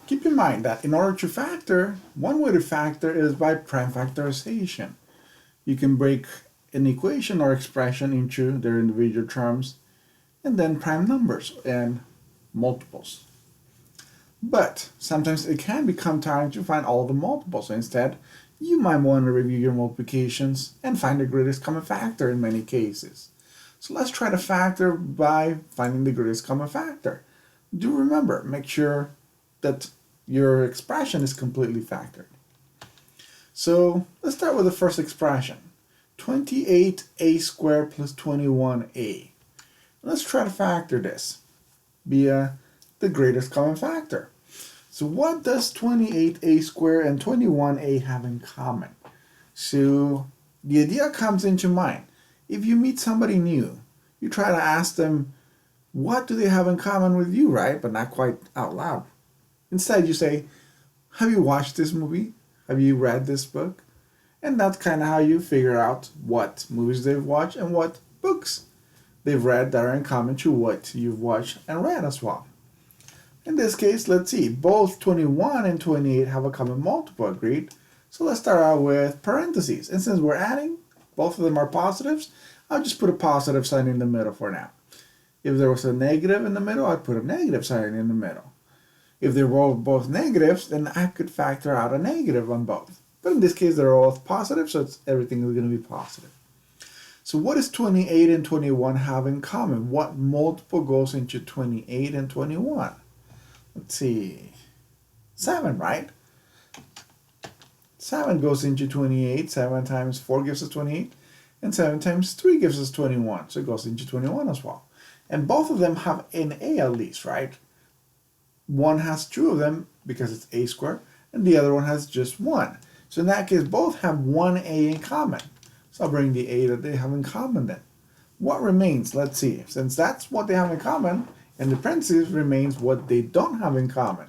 Keep in mind that in order to factor, one way to factor is by prime factorization. You can break an equation or expression into their individual terms and then prime numbers and multiples. But sometimes it can become tiring to find all the multiples. So instead, you might want to review your multiplications and find the greatest common factor in many cases. So let's try to factor by finding the greatest common factor. Do remember, make sure that your expression is completely factored. So let's start with the first expression. 28a squared plus 21a. Let's try to factor this via the greatest common factor. So what does 28a squared and 21a have in common? So the idea comes into mind. If you meet somebody new, you try to ask them, what do they have in common with you, right? But not quite out loud. Instead, you say, have you watched this movie? Have you read this book? And that's kind of how you figure out what movies they've watched and what books they've read that are in common to what you've watched and read as well. In this case, let's see, both 21 and 28 have a common multiple, agreed? So let's start out with parentheses. And since we're adding, both of them are positives, I'll just put a positive sign in the middle for now. If there was a negative in the middle, I'd put a negative sign in the middle. If they were both negatives, then I could factor out a negative on both. But in this case, they're all positive, so everything is going to be positive. So what does 28 and 21 have in common? What multiple goes into 28 and 21? Let's see. 7, right? 7 goes into 28. 7 times 4 gives us 28. And 7 times 3 gives us 21. So it goes into 21 as well. And both of them have an a at least, right? One has 2 of them because it's a squared, and the other one has just 1. So in that case, both have 1a in common. So I'll bring the a that they have in common then. What remains? Let's see. Since that's what they have in common, and the parentheses remains what they don't have in common.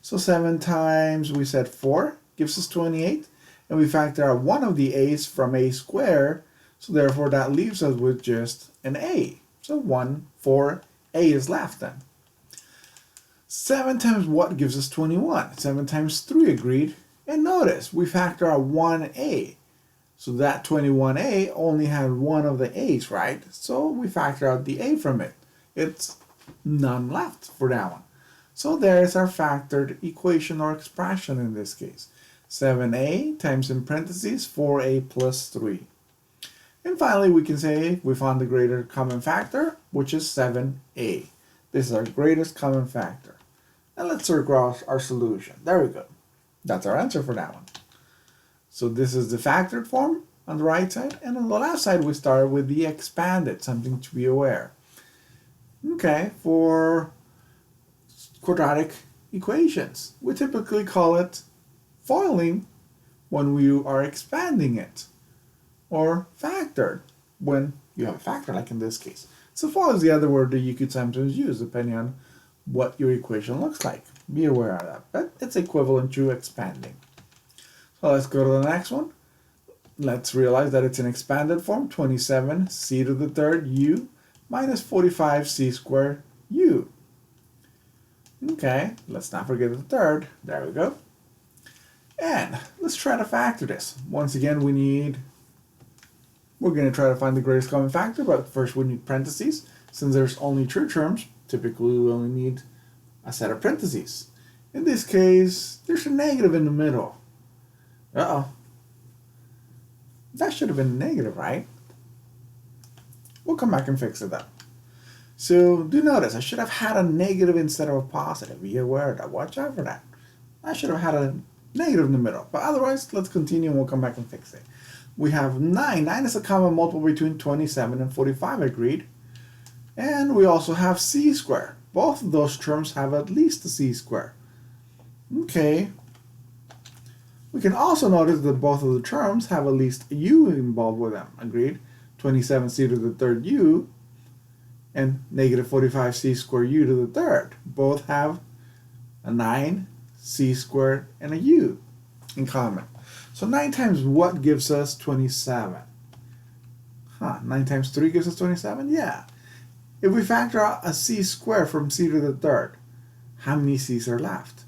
So 7 times, we said 4, gives us 28, and we factor out one of the a's from a squared, so therefore that leaves us with just an a. So 1, 4, a is left then. 7 times what gives us 21? 7 times 3, agreed. And notice, we factor out 1a. So that 21a only had one of the a's, right? So we factor out the a from it. It's none left for that one. So there's our factored equation or expression in this case. 7a times in parentheses 4a plus 3. And finally, we can say we found the greater common factor, which is 7a. This is our greatest common factor. And let's circle our solution. There we go. That's our answer for that one. So this is the factored form on the right side. And on the left side, we start with the expanded, something to be aware. Okay, for quadratic equations, we typically call it foiling when we are expanding it, or factored when you have a factor, like in this case. So foil is the other word that you could sometimes use depending on what your equation looks like. Be aware of that, but it's equivalent to expanding. So let's go to the next one. Let's realize that it's an expanded form, 27c to the third u minus 45c squared u. Okay, let's not forget the third. There we go. And let's try to factor this. Once again, we're going to try to find the greatest common factor, but first we need parentheses. Since there's only 2 terms, typically we only need a set of parentheses. In this case, there's a negative in the middle. Uh-oh. That should have been a negative, right? We'll come back and fix it up. So do notice, I should have had a negative instead of a positive. Be aware of that. Watch out for that. I should have had a negative in the middle. But otherwise, let's continue and we'll come back and fix it. We have 9. 9 is a common multiple between 27 and 45, agreed. And we also have c squared. Both of those terms have at least a c squared. Okay. We can also notice that both of the terms have at least a u involved with them, agreed? 27c to the third u and negative 45c squared u to the third. Both have a 9c squared and a u in common. So 9 times what gives us 27? 9 times 3 gives us 27? Yeah. If we factor out a c squared from c to the third, how many c's are left?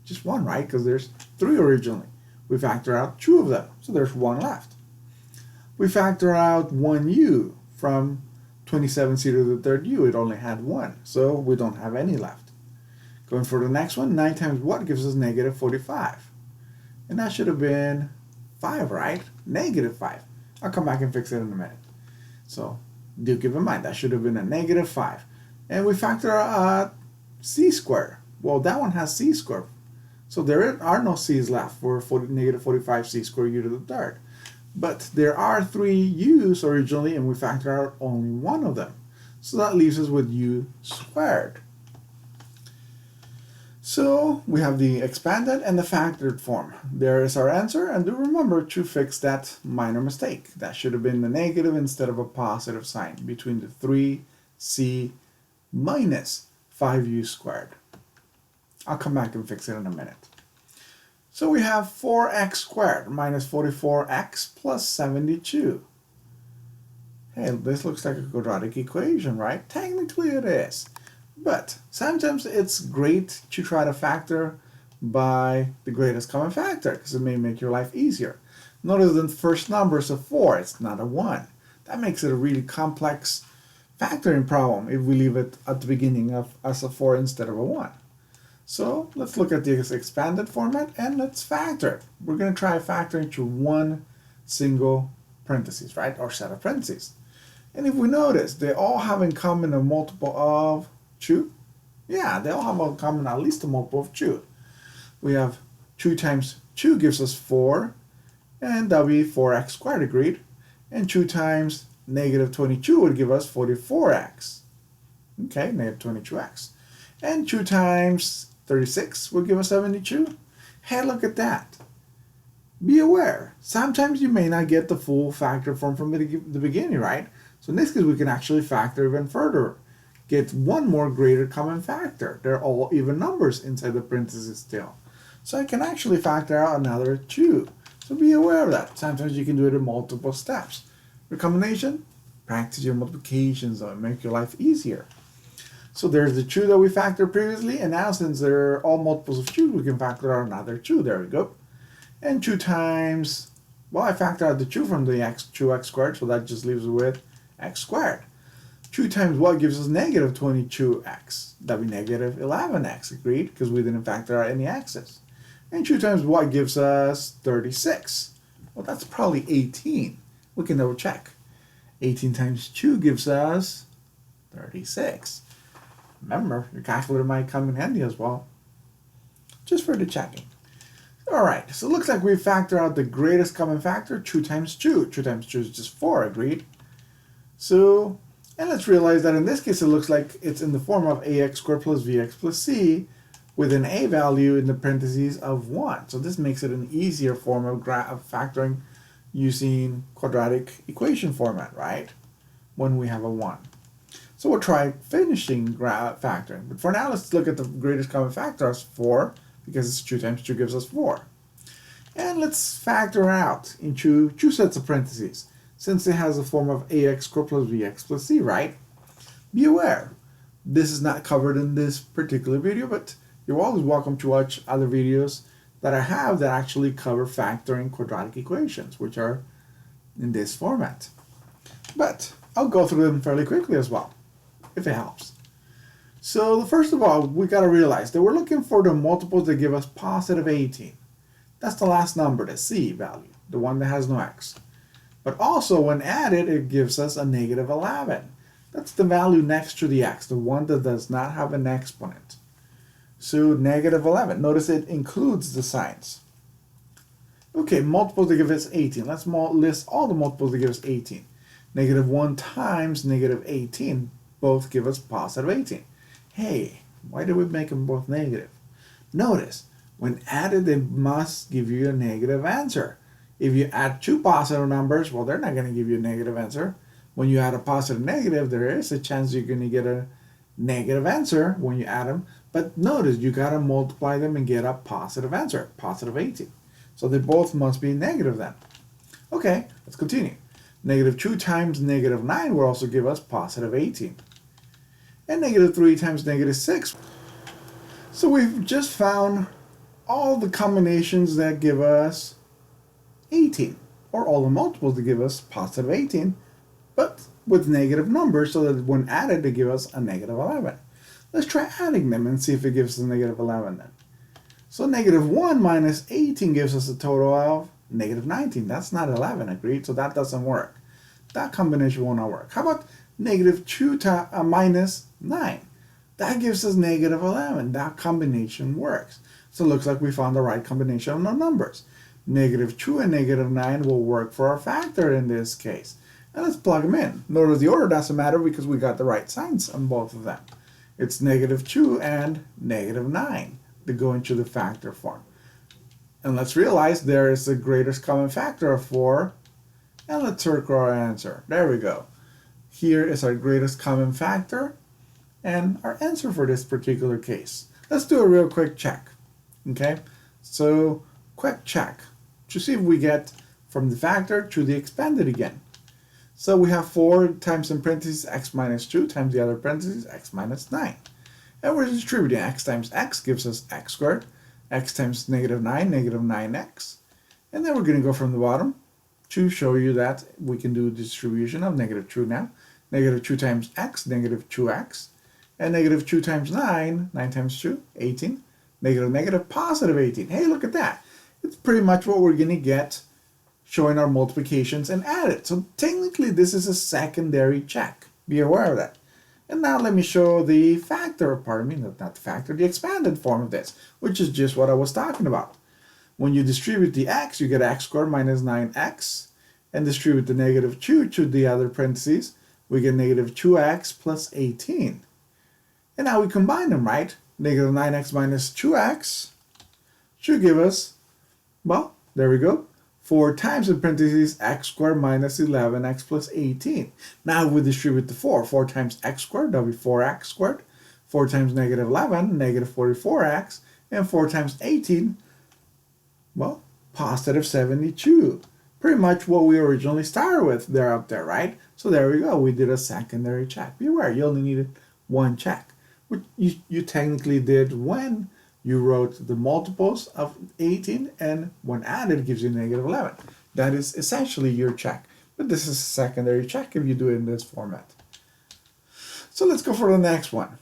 Just 1, right? Because there's 3 originally. We factor out 2 of them, so there's 1 left. We factor out 1u from 27c to the third u. It only had 1, so we don't have any left. Going for the next one, 9 times what gives us negative 45? And that should have been 5, right? Negative 5. I'll come back and fix it in a minute. So do keep in mind, that should have been a negative 5. And we factor out c squared. Well, that one has c squared. So there are no c's left for negative 45c squared u to the third. But there are 3 u's originally, and we factor out only 1 of them. So that leaves us with u squared. So we have the expanded and the factored form. There is our answer, and do remember to fix that minor mistake. That should have been the negative instead of a positive sign between the 3c minus 5u squared. I'll come back and fix it in a minute. So we have 4x squared minus 44x plus 72. Hey, this looks like a quadratic equation, right? Technically it is. But sometimes it's great to try to factor by the greatest common factor because it may make your life easier. Notice the first number is a 4, it's not a 1. That makes it a really complex factoring problem if we leave it at the beginning as a 4 instead of a 1. So let's look at this expanded format and let's factor. We're going to try factoring to one single parentheses, right? Or set of parentheses. And if we notice, they all have in common a multiple of 2. Yeah, they all have in common at least a multiple of 2. We have 2 times 2 gives us 4, and that'll be 4x squared, agreed. And 2 times negative 22 would give us 44x. Okay, negative 22x. And 2 times 36 will give us 72. Hey, look at that. Be aware, sometimes you may not get the full factor form from the beginning, right? So in this case, we can actually factor even further. Get one more greater common factor. They're all even numbers inside the parentheses still. So I can actually factor out another 2. So be aware of that. Sometimes you can do it in multiple steps. Recommendation, practice your multiplications and make your life easier. So there's the 2 that we factored previously, and now since they're all multiples of 2, we can factor out another 2. There we go. And 2 times, well, I factored out the 2 from the 2x squared, so that just leaves us with x squared. 2 times what gives us negative 22x? That'd be negative 11x, agreed, because we didn't factor out any x's. And 2 times what gives us 36? Well, that's probably 18. We can double check. 18 times 2 gives us 36. Remember, your calculator might come in handy as well. Just for the checking. Alright, so it looks like we factor out the greatest common factor, 2 times 2. 2 times 2 is just 4, agreed? So, and let's realize that in this case it looks like it's in the form of ax squared plus bx plus c with an a value in the parentheses of 1. So this makes it an easier form of factoring using quadratic equation format, right? When we have a 1. So we'll try finishing factoring. But for now, let's look at the greatest common factor as 4, because it's 2 times 2 gives us 4. And let's factor out into 2 sets of parentheses, since it has a form of ax squared plus bx plus c, right? Be aware, this is not covered in this particular video, but you're always welcome to watch other videos that I have that actually cover factoring quadratic equations, which are in this format. But I'll go through them fairly quickly as well, if it helps. So first of all, we got to realize that we're looking for the multiples that give us positive 18. That's the last number, the c value, the one that has no x. But also when added, it gives us a negative 11. That's the value next to the x, the one that does not have an exponent. So negative 11. Notice it includes the signs. Okay, multiples that give us 18. Let's list all the multiples that give us 18. Negative 1 times negative 18. Both give us positive 18. Hey, why did we make them both negative? Notice, when added, they must give you a negative answer. If you add 2 positive numbers, well, they're not going to give you a negative answer. When you add a positive negative, there is a chance you're going to get a negative answer when you add them. But notice, you got to multiply them and get a positive answer, positive 18. So they both must be negative then. Okay, let's continue. Negative 2 times negative 9 will also give us positive 18. And negative 3 times negative 6. So we've just found all the combinations that give us 18, or all the multiples that give us positive 18, but with negative numbers so that when added they give us a negative 11. Let's try adding them and see if it gives us a negative 11 then. So negative 1 minus 18 gives us a total of negative 19. That's not 11, agreed? So that doesn't work. That combination will not work. How about negative 2 minus 9? That gives us negative 11. That combination works. So it looks like we found the right combination of the numbers. Negative 2 and negative 9 will work for our factor in this case. And let's plug them in. Notice the order doesn't matter because we got the right signs on both of them. It's negative 2 and negative 9 that go into the factor form. And let's realize there is the greatest common factor of 4. And let's circle our answer. There we go. Here is our greatest common factor and our answer for this particular case. Let's do a real quick check. Okay, so quick check to see if we get from the factor to the expanded again. So we have 4 times in parentheses x minus 2 times the other parentheses x minus 9. And we're distributing x times x gives us x squared, x times negative 9, negative 9x. And then we're going to go from the bottom to show you that we can do distribution of negative 2 now. Negative 2 times x, negative 2x. And negative 2 times 9, 9 times 2, 18. Negative, negative, positive 18. Hey, look at that. It's pretty much what we're going to get showing our multiplications and add it. So technically this is a secondary check. Be aware of that. And now let me show the factor, pardon me, not the factor, the expanded form of this, which is just what I was talking about. When you distribute the x, you get x squared minus 9x, and distribute the negative 2 to the other parentheses, we get negative 2x plus 18. And now we combine them, right? Negative 9x minus 2x should give us, well, there we go, 4 times in parentheses x squared minus 11x plus 18. Now we distribute the 4. 4 times x squared, that'll be 4x squared. 4 times negative 11, negative 44x. And 4 times 18, well, positive 72. Pretty much what we originally started with there up there, right? So there we go. We did a secondary check. Be aware, you only needed one check, which you technically did when you wrote the multiples of 18, and when added gives you negative 11. That is essentially your check. But this is a secondary check if you do it in this format. So let's go for the next one.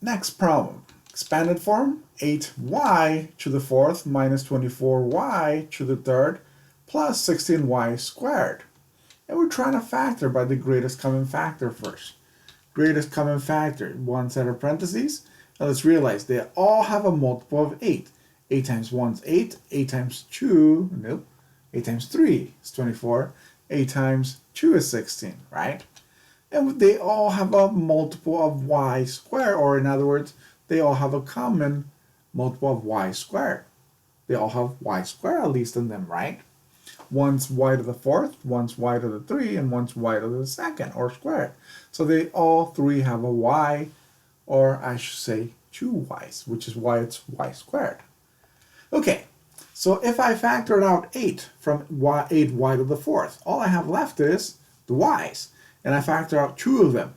Next problem. Expanded form, 8y to the fourth minus 24y to the third plus 16y squared. And we're trying to factor by the greatest common factor first. Greatest common factor, one set of parentheses. Now let's realize they all have a multiple of 8. 8 times 1 is 8. 8 times 2, nope. 8 times 3 is 24. 8 times 2 is 16, right? And they all have a multiple of y squared, or in other words, they all have a common multiple of y squared. They all have y squared at least in them, right? One's y to the fourth, one's y to the 3, and one's y to the second, or squared. So they all three have a y, or I should say 2 y's, which is why it's y squared. Okay, so if I factored out 8 from 8y to the fourth, all I have left is the y's, and I factor out 2 of them.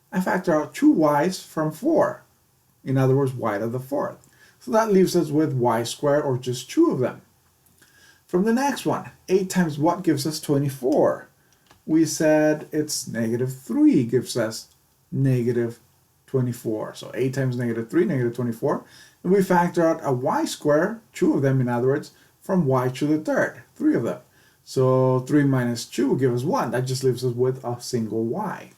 I factor out 2 y's from 4, in other words, y to the fourth. So that leaves us with y squared, or just 2 of them. From the next one, 8 times what gives us 24? We said it's negative 3 gives us negative 24. So 8 times negative 3, negative 24. And we factor out a y squared, 2 of them in other words, from y to the third, 3 of them. So 3 minus 2 will give us 1. That just leaves us with a single y.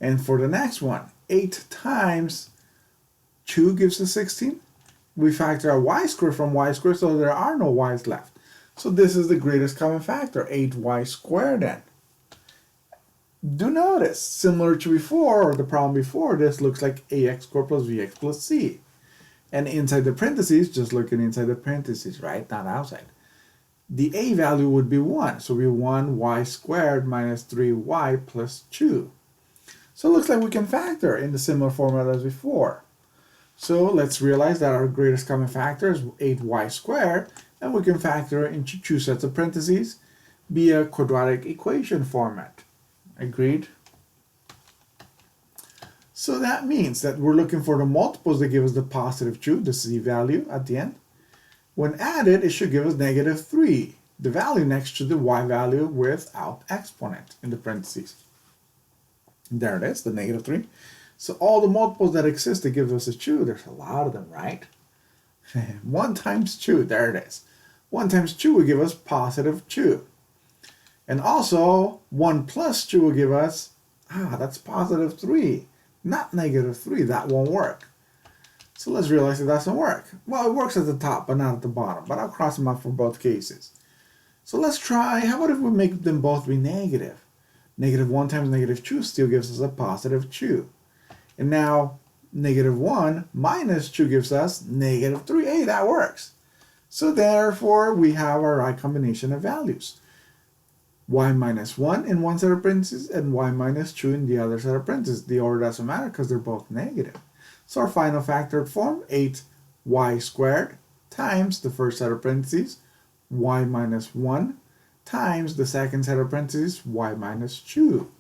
And for the next one, 8 times 2 gives us 16. We factor a y squared from y squared, so there are no y's left. So this is the greatest common factor, 8y squared then. Do notice, similar to before, or the problem before, this looks like ax squared plus bx plus c. And inside the parentheses, just looking inside the parentheses, right? Not outside. The a value would be 1. So we 1y squared minus 3y plus 2. So it looks like we can factor in the similar format as before. So let's realize that our greatest common factor is 8y squared, and we can factor into 2 sets of parentheses via quadratic equation format. Agreed? So that means that we're looking for the multiples that give us the positive 2, the c value at the end. When added, it should give us negative 3, the value next to the y value without exponent in the parentheses. There it is, the negative 3. So all the multiples that exist that give us a 2, there's a lot of them, right? 1 times 2, there it is. 1 times 2 will give us positive 2. And also, 1 plus 2 will give us, that's positive 3, not negative 3. That won't work. So let's realize it doesn't work. Well, it works at the top, but not at the bottom. But I'll cross them out for both cases. So let's try, how about if we make them both be negative? Negative 1 times negative 2 still gives us a positive 2. And now, negative 1 minus 2 gives us negative 3. Hey, that works. So therefore, we have our right combination of values. Y minus 1 in one set of parentheses and y minus 2 in the other set of parentheses. The order doesn't matter because they're both negative. So our final factored form, 8y squared times the first set of parentheses, y minus 1, times the second set of parentheses, y minus 2.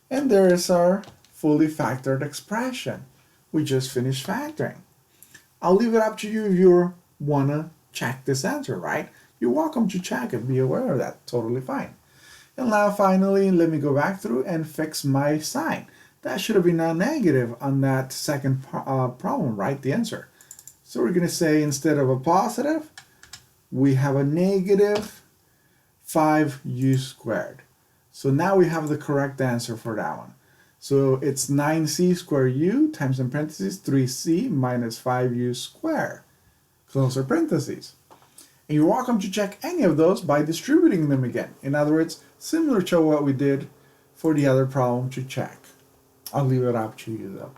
And there is our fully factored expression. We just finished factoring. I'll leave it up to you if you want to check this answer, right? You're welcome to check it. Be aware of that. Totally fine. And now finally, let me go back through and fix my sign. That should have been a negative on that second problem, right? The answer. So we're going to say instead of a positive, we have a negative 5u squared. So now we have the correct answer for that one. So it's 9c squared u times in parentheses 3c minus 5u squared. Close our parentheses. And you're welcome to check any of those by distributing them again. In other words, similar to what we did for the other problem to check. I'll leave it up to you though.